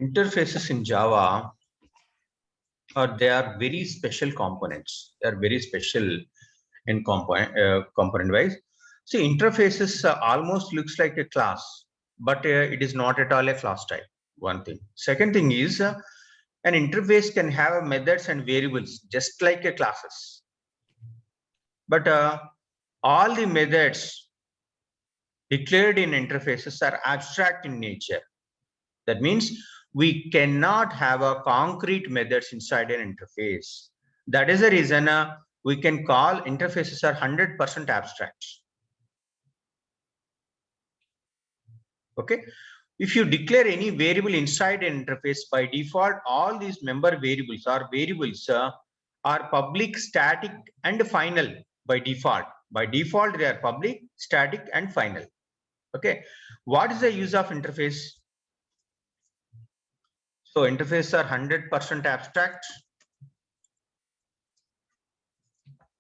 Interfaces in Java they are very special components. They are very special in component wise. So interfaces almost looks like a class, but it is not at all a class type. One thing. Second thing is an interface can have methods and variables just like a classes, but all the methods declared in interfaces are abstract in nature. That means we cannot have a concrete methods inside an interface. That is the reason we can call interfaces are 100% abstract. Okay. If you declare any variable inside an interface, by default, all these member variables are public, static, and final by default. By default, they are public, static, and final. Okay. What is the use of interface? So interfaces are 100% abstract,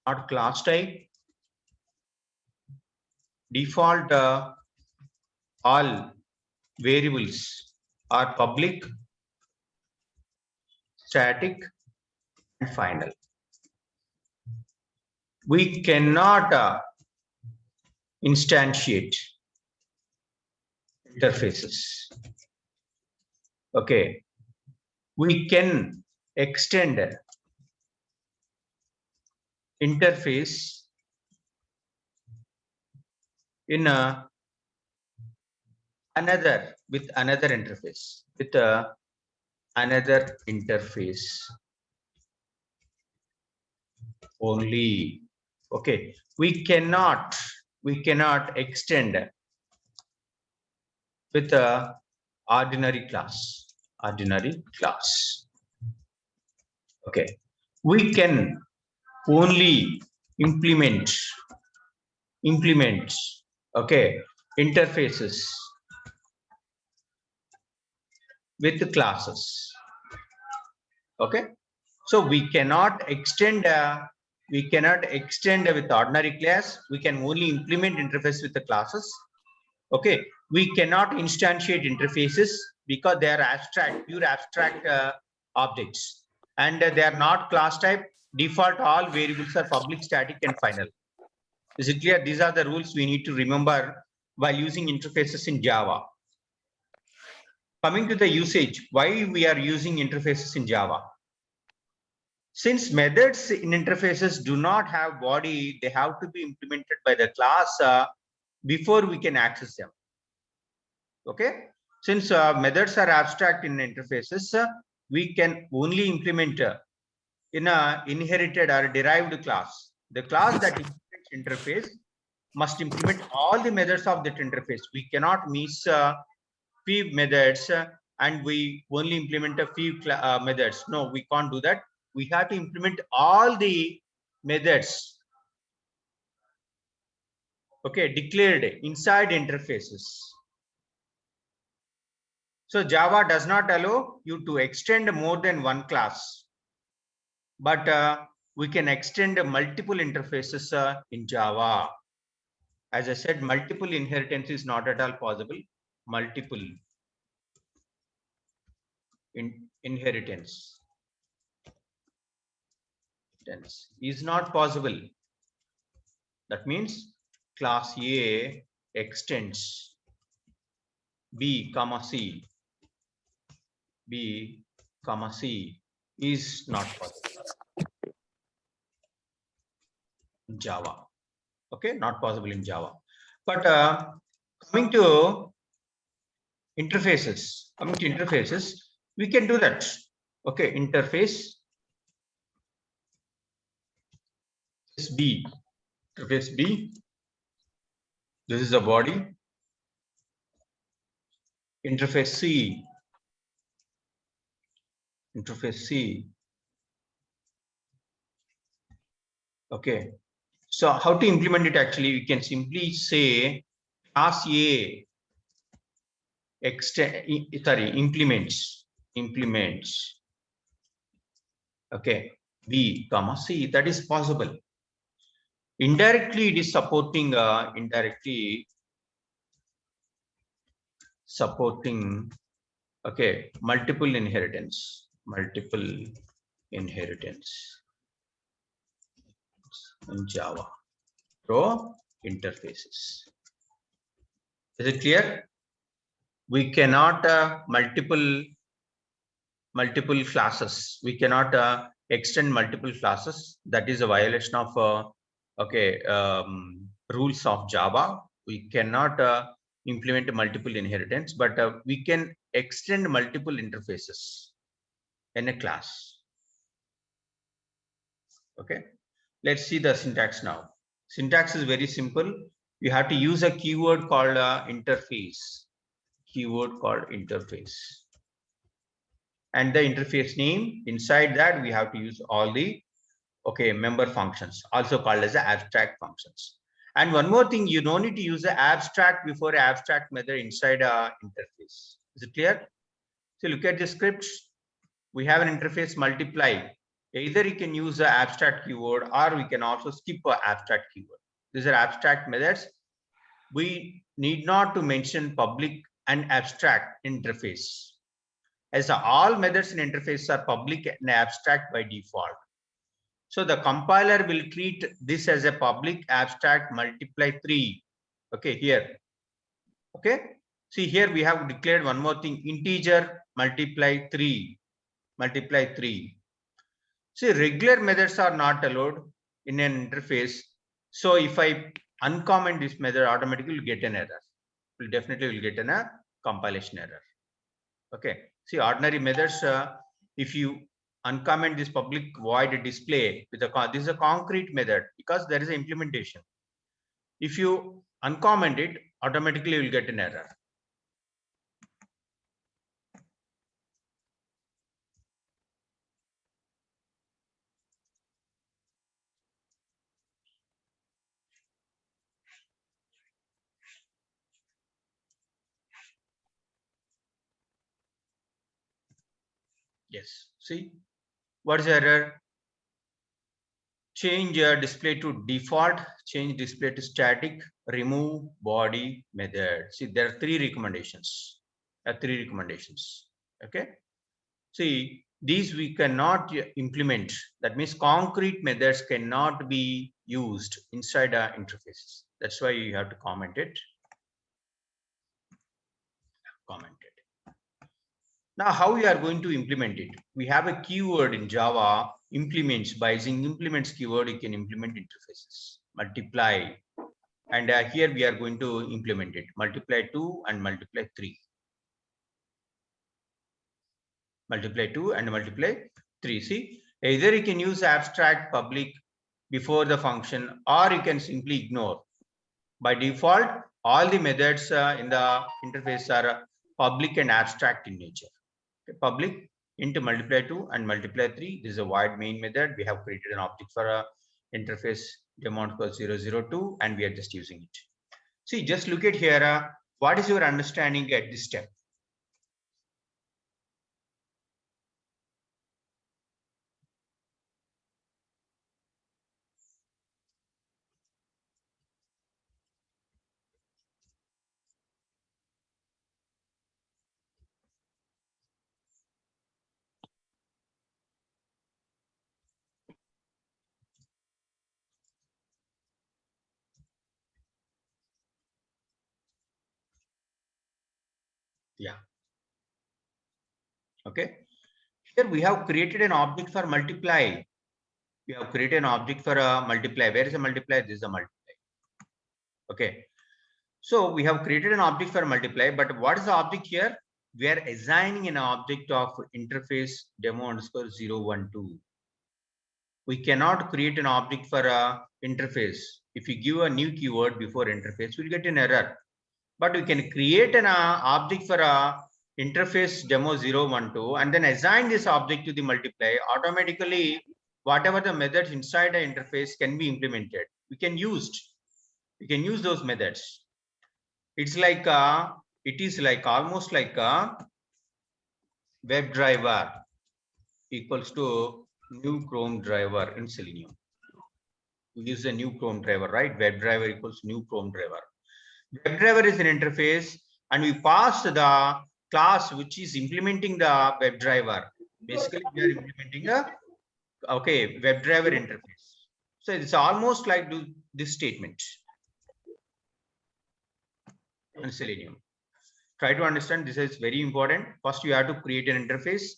not class type. Default, all variables are public, static, and final. We cannot instantiate interfaces. Okay. We can extend interface in another interface with another interface only. Okay, we cannot extend with a ordinary class. Okay, we can only implement okay, interfaces with classes. Okay, so we cannot extend with ordinary class. We can only implement interface with the classes. Okay, we cannot instantiate interfaces because they are pure abstract objects, and they are not class type. Default, all variables are public, static, and final. Is it clear? These are the rules we need to remember while using interfaces in Java. Coming to the usage, why we are using interfaces in Java? Since methods in interfaces do not have body, they have to be implemented by the class before we can access them. Okay, since methods are abstract in interfaces, we can only implement in a inherited or derived class. The class that implements interface must implement all the methods of that interface. We cannot miss few methods and we only implement a few methods. No, we can't do that. We have to implement all the methods, okay, declared inside interfaces. So Java does not allow you to extend more than one class, but we can extend multiple interfaces in Java. As I said, multiple inheritance is not at all possible. Multiple inheritance is not possible. That means class A extends B comma C. B comma C is not possible in Java. Okay, not possible in Java. But coming to interfaces, we can do that. Okay, interface is B. Interface B. This is the body. Interface C. Interface C. Okay. So how to implement it? Actually, we can simply say class A implements. Okay, B comma C. That is possible. Indirectly, it is supporting Okay, multiple inheritance in Java through interfaces. Is it clear? We cannot multiple classes. We cannot extend multiple classes. That is a violation of rules of Java. We cannot implement multiple inheritance, but we can extend multiple interfaces in a class. Okay, let's see the syntax now. Syntax is very simple. You have to use a keyword called interface. Keyword called interface. And the interface name, inside that we have to use all the member functions, also called as the abstract functions. And one more thing, you don't need to use the abstract before abstract method inside a interface. Is it clear? So look at the scripts. We have an interface multiply. Either you can use the abstract keyword or we can also skip a abstract keyword. These are abstract methods. We need not to mention public and abstract interface, as all methods in interface are public and abstract by default. So the compiler will treat this as a public abstract multiply 3. Okay, here. Okay. See, here we have declared one more thing, integer multiply 3. Multiply 3. See, regular methods are not allowed in an interface. So if I uncomment this method, automatically will get an error. Will definitely get a compilation error. Okay. See, ordinary methods, if you uncomment this public void display with this is a concrete method because there is an implementation. If you uncomment it, automatically you will get an error. Yes. See, what is the error? Change display to default, change display to static, remove body method. See, there are three recommendations. Okay. See, these we cannot implement. That means concrete methods cannot be used inside our interfaces. That's why you have to comment it. Now, how we are going to implement it? We have a keyword in Java, implements. By using implements keyword, you can implement interfaces, multiply. And here we are going to implement it, multiply 2 and multiply 3. Multiply 2 and multiply 3. See, either you can use abstract public before the function, or you can simply ignore. By default, all the methods in the interface are public and abstract in nature. Public into multiply 2 and multiply 3. This is a void main method. We have created an object for a interface demo called 002 and we are just using it. See, just look at here. What is your understanding at this step? Yeah. Okay. Here we have created an object for multiply. We have created an object for a multiply. Where is a multiply? This is a multiply. Okay. So we have created an object for multiply, but what is the object here? We are assigning an object of interface demo underscore 012. We cannot create an object for a interface. If you give a new keyword before interface, we'll get an error. But we can create an object for a interface demo 012 and then assign this object to the multiply. Automatically, whatever the methods inside the interface can be implemented. We can use those methods. It's like it is like almost like a WebDriver equals to new Chrome driver in Selenium. We use a new Chrome driver, right? WebDriver equals new Chrome driver. WebDriver is an interface and we pass the class which is implementing the WebDriver. Basically, we are implementing a WebDriver interface. So it's almost like this statement in Selenium. Try to understand, this is very important. First, you have to create an interface,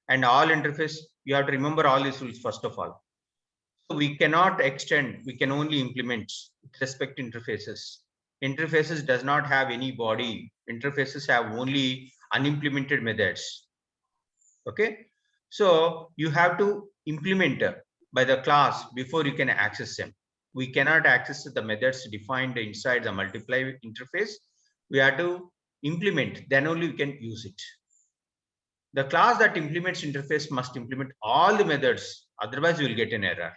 and all interface, you have to remember all these rules first of all. So we cannot extend, we can only implement with respect to interfaces. Interfaces does not have any body. Interfaces have only unimplemented methods. Okay. So you have to implement by the class before you can access them. We cannot access the methods defined inside the multiply interface. We have to implement, then only we can use it. The class that implements interface must implement all the methods, otherwise you will get an error.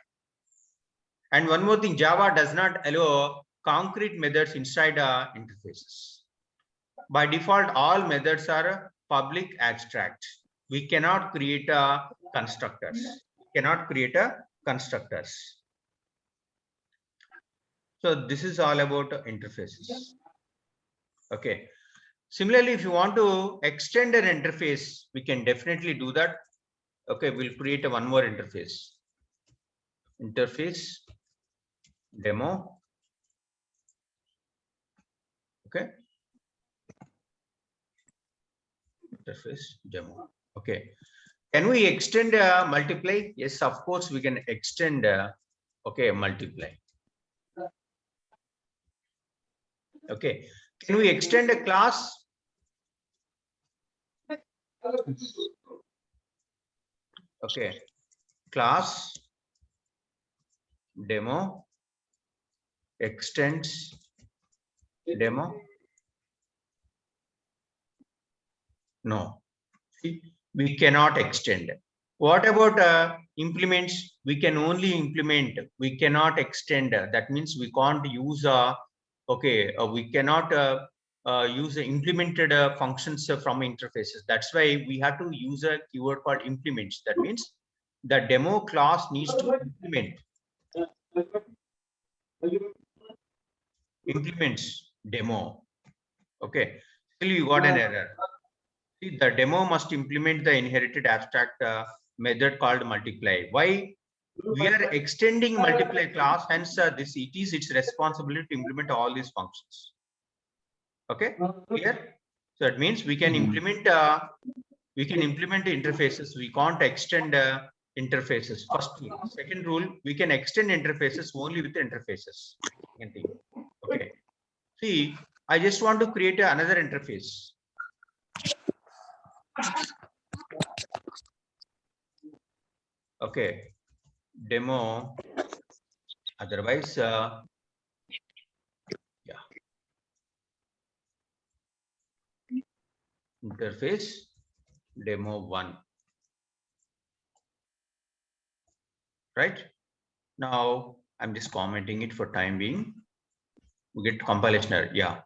And one more thing, Java does not allow concrete methods inside interfaces. By default, all methods are public abstract. We cannot create constructors. We cannot create constructors. So this is all about interfaces. Okay. Similarly, if you want to extend an interface, we can definitely do that. Okay, we'll create one more interface. Interface demo. Okay. Interface demo. Okay. Can we extend multiply? Yes, of course we can extend multiply. Okay. Can we extend a class? Okay. Class demo extends demo. No, we cannot extend. What about implements? We can only implement. We cannot extend. That means we can't use we cannot use implemented functions from interfaces. That's why we have to use a keyword called implements. That means the demo class needs to implements demo. Okay, still you got an error. See, the demo must implement the inherited abstract method called multiply. Why? We are extending multiply class, hence it is its responsibility to implement all these functions. Okay, clear? So that means we can implement interfaces. We can't extend interfaces. First rule. Second rule, we can extend interfaces only with interfaces. Okay. See, I just want to create another interface. Okay, demo. Otherwise, interface demo 1. Right now, I'm just commenting it for time being. We get compilation error. Yeah.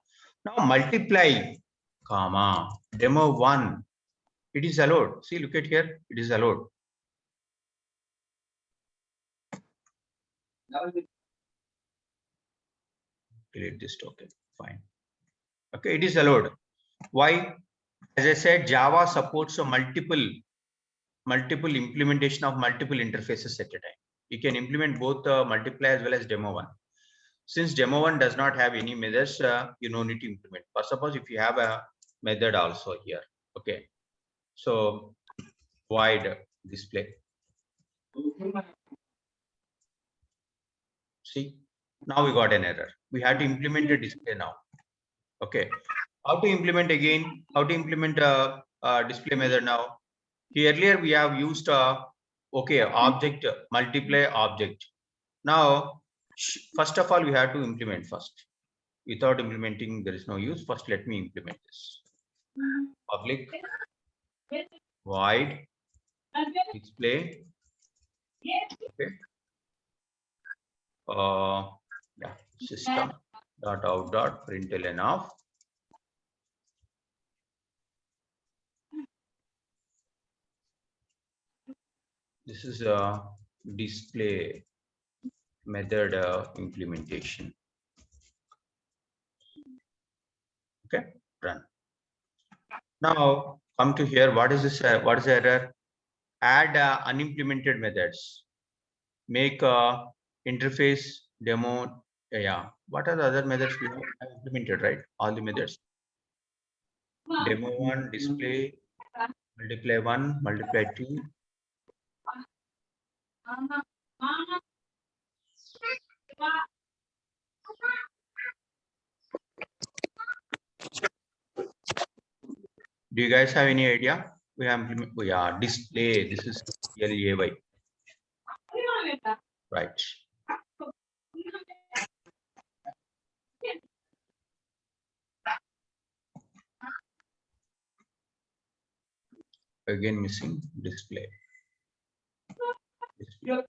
Now multiply, comma demo 1. It is allowed. See, look at here. It is allowed. Delete this token. Fine. Okay, it is allowed. Why? As I said, Java supports a multiple implementation of multiple interfaces at a time. You can implement both multiply as well as demo 1. Since demo 1 does not have any methods, you don't need to implement. But suppose if you have a method also here. Okay. So void display. See, now we got an error. We have to implement a display now. Okay. How to implement again? How to implement a display method now? Earlier we have used object multiply object. Now, first of all, we have to implement first. Without implementing, there is no use. First, let me implement this. Public void display. Okay. Yeah, system dot out dot println of this is a display method implementation. Okay, run. Now come to here. What is this? What is the error? Add unimplemented methods. Make interface demo. Yeah. What are the other methods we have implemented? Right. All the methods. Demo one, display, multiply one, multiply two. Do you guys have any idea? We have implement. Oh, yeah. Display. This is LAY. Right. Again missing display. Right.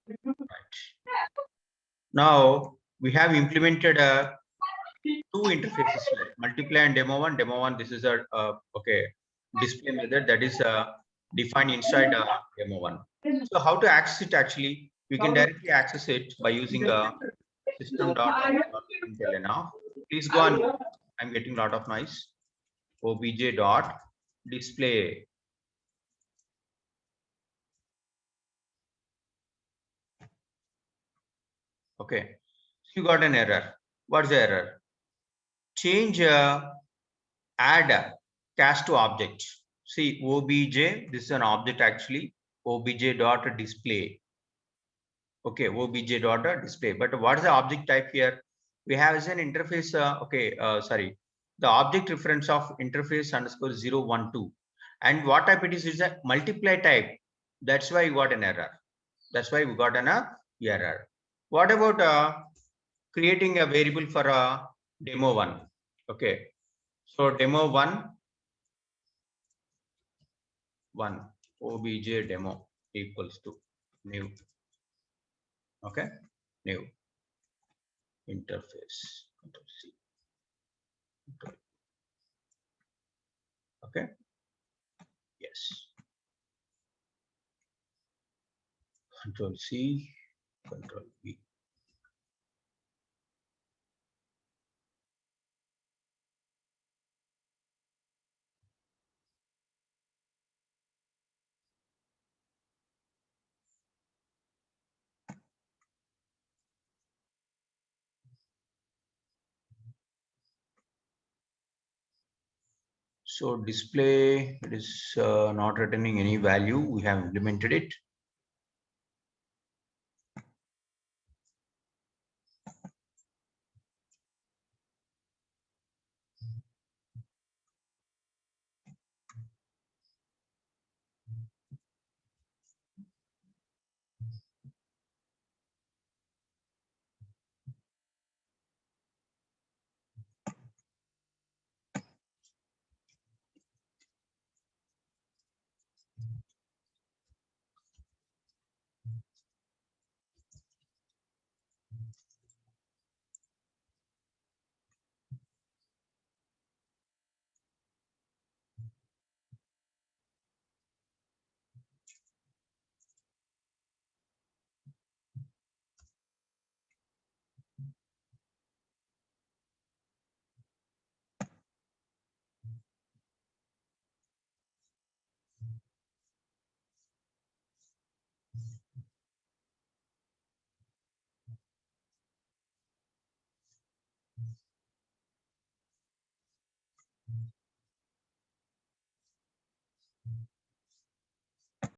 Now we have implemented two interfaces here, multiply and demo one. Demo one, this is a okay display method that is defined inside demo one. So how to access it? Actually, we can directly access it by using system.out.println. Please go on. I'm getting a lot of noise. Obj dot display. Okay, so you got an error. What's the error? Change add cache to object. See obj, this is an object actually, obj dot display. Okay, obj dot display. But what is the object type here? We have as an interface. Sorry, the object reference of interface underscore 012. And what type it is a multiply type. That's why you got an error. That's why we got an error. What about creating a variable for demo one? Okay, so demo one obj demo equals to new. Okay, new interface. Control C. Control. Okay, yes. Control C, Control V. So display, it is not returning any value. We have implemented it.